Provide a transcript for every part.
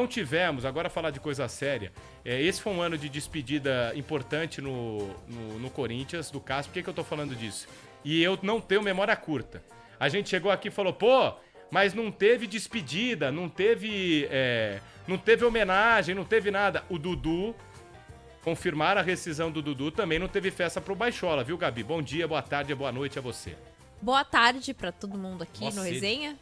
Não tivemos, agora falar de coisa séria, esse foi um ano de despedida importante no Corinthians, do Cássio. Por que eu tô falando disso? E eu não tenho memória curta. A gente chegou aqui e falou, pô, mas não teve despedida, não teve homenagem, não teve nada. O Dudu, confirmaram a rescisão do Dudu, também não teve festa pro Baixola, viu, Gabi? Bom dia, boa tarde, boa noite a você. Boa tarde pra todo mundo aqui Nossa, no sede. Resenha.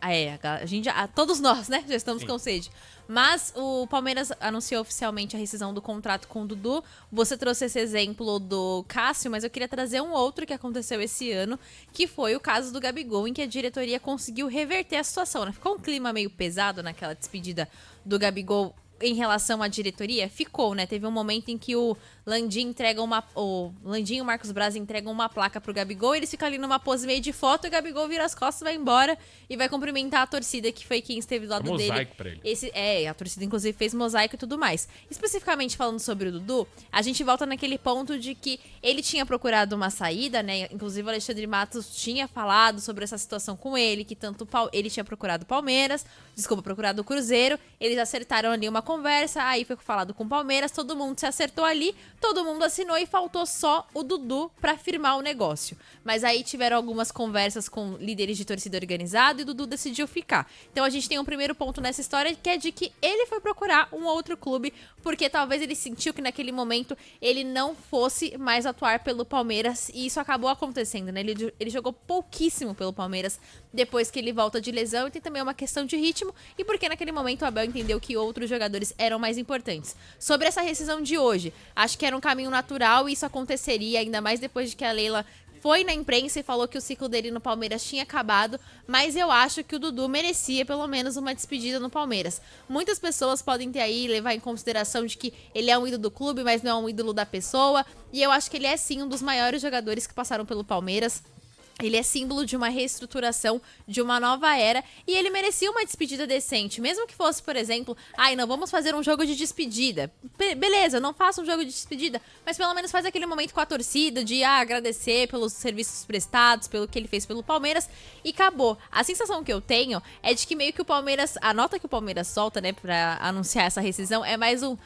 A gente todos nós, né, já estamos com sede. Mas o Palmeiras anunciou oficialmente a rescisão do contrato com o Dudu. Você trouxe esse exemplo do Cássio, mas eu queria trazer um outro que aconteceu esse ano, que foi o caso do Gabigol, em que a diretoria conseguiu reverter a situação, né? Ficou um clima meio pesado naquela despedida do Gabigol em relação à diretoria? Ficou, né? Teve um momento em que o Landim entrega o Landim e o Marcos Braz entregam uma placa pro Gabigol, eles ficam ali numa pose meio de foto, e o Gabigol vira as costas, vai embora e vai cumprimentar a torcida, que foi quem esteve do lado dele. Mosaico pra ele. A torcida inclusive fez mosaico e tudo mais. Especificamente falando sobre o Dudu, a gente volta naquele ponto de que ele tinha procurado uma saída, né? Inclusive o Alexandre Matos tinha falado sobre essa situação com ele, que tanto ele tinha procurado o Cruzeiro, eles acertaram ali uma conversa, aí foi falado com o Palmeiras, todo mundo se acertou ali, todo mundo assinou e faltou só o Dudu pra firmar o negócio. Mas aí tiveram algumas conversas com líderes de torcida organizada e o Dudu decidiu ficar. Então a gente tem um primeiro ponto nessa história, que é de que ele foi procurar um outro clube, porque talvez ele sentiu que naquele momento ele não fosse mais atuar pelo Palmeiras, e isso acabou acontecendo, né? Ele jogou pouquíssimo pelo Palmeiras depois que ele volta de lesão, e tem também uma questão de ritmo, e porque naquele momento o Abel entendeu que outros jogadores eram mais importantes. Sobre essa rescisão de hoje, acho que era um caminho natural e isso aconteceria, ainda mais depois de que a Leila foi na imprensa e falou que o ciclo dele no Palmeiras tinha acabado, mas eu acho que o Dudu merecia pelo menos uma despedida no Palmeiras. Muitas pessoas podem ter aí, levar em consideração de que ele é um ídolo do clube, mas não é um ídolo da pessoa, e eu acho que ele é sim um dos maiores jogadores que passaram pelo Palmeiras. Ele é símbolo de uma reestruturação, de uma nova era, e ele merecia uma despedida decente, mesmo que fosse, por exemplo, não vamos fazer um jogo de despedida. Beleza, não faça um jogo de despedida, mas pelo menos faz aquele momento com a torcida de agradecer pelos serviços prestados, pelo que ele fez pelo Palmeiras, e acabou. A sensação que eu tenho é de que meio que o Palmeiras, a nota que o Palmeiras solta, né, pra anunciar essa rescisão é mais um: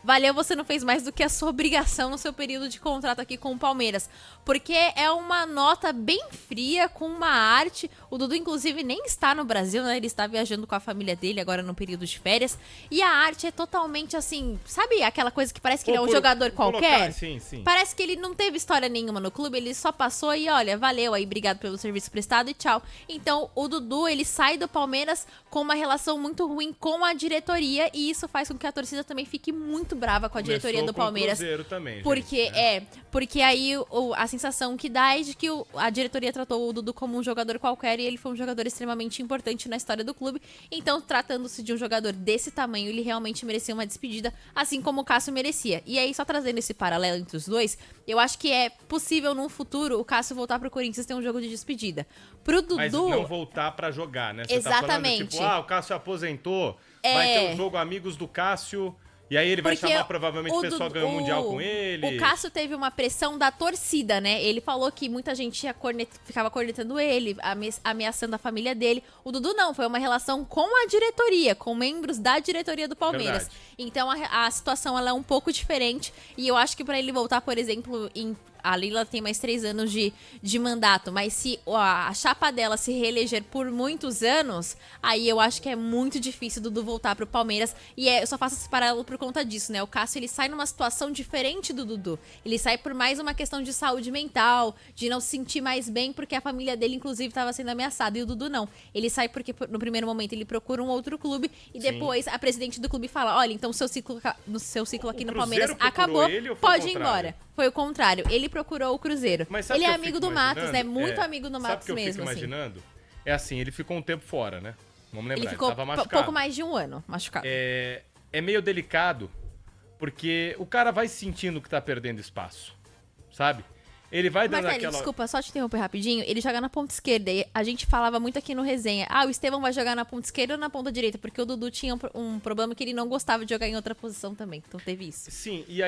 valeu, você não fez mais do que a sua obrigação no seu período de contrato aqui com o Palmeiras. Porque é uma nota bem fria, com uma arte. O Dudu, inclusive, nem está no Brasil, né? Ele está viajando com a família dele agora no período de férias. E a arte é totalmente assim, sabe aquela coisa que parece que ele é um jogador qualquer? Sim. Parece que ele não teve história nenhuma no clube, ele só passou e olha, valeu aí, obrigado pelo serviço prestado e tchau. Então, o Dudu, ele sai do Palmeiras com uma relação muito ruim com a diretoria, e isso faz com que a torcida também fique muito brava com a diretoria do Palmeiras. Com o Cruzeiro também, porque gente, né? porque aí a sensação que dá é de que a diretoria tratou o Dudu como um jogador qualquer, e ele foi um jogador extremamente importante na história do clube. Então, tratando-se de um jogador desse tamanho, ele realmente merecia uma despedida, assim como o Cássio merecia. E aí, só trazendo esse paralelo entre os dois, eu acho que é possível num futuro o Cássio voltar pro Corinthians ter um jogo de despedida. Pro Dudu... Mas não voltar pra jogar, né? Você Exatamente. tá falando, tipo, o Cássio aposentou, vai ter um jogo Amigos do Cássio... E aí ele vai chamar, provavelmente, o pessoal ganhou o Mundial com ele. O Cássio teve uma pressão da torcida, né? Ele falou que muita gente ficava cornetando ele, ameaçando a família dele. O Dudu não, foi uma relação com a diretoria, com membros da diretoria do Palmeiras. Verdade. Então a situação ela é um pouco diferente, e eu acho que pra ele voltar, por exemplo, a Leila tem mais 3 anos de mandato, mas se a chapa dela se reeleger por muitos anos, aí eu acho que é muito difícil o Dudu voltar pro Palmeiras, e eu só faço esse paralelo por conta disso, né? O Cássio, ele sai numa situação diferente do Dudu. Ele sai por mais uma questão de saúde mental, de não se sentir mais bem, porque a família dele, inclusive, estava sendo ameaçada, e o Dudu não. Ele sai porque, no primeiro momento, ele procura um outro clube, e depois a presidente do clube fala: olha, então seu ciclo aqui no Palmeiras acabou, pode ir embora. Foi o contrário. Ele procurou o Cruzeiro. Ele é amigo do Matos, né? Muito amigo do Matos mesmo. Sabe o que eu fico imaginando? É assim, ele ficou um tempo fora, né? Vamos lembrar, ele ficou tava machucado. pouco mais de um ano machucado. É meio delicado, porque o cara vai sentindo que tá perdendo espaço, sabe? Ele vai dando aquela... desculpa, só te interromper rapidinho. Ele joga na ponta esquerda, e a gente falava muito aqui no Resenha: o Estevão vai jogar na ponta esquerda ou na ponta direita? Porque o Dudu tinha um problema que ele não gostava de jogar em outra posição também. Então teve isso. Sim, e aí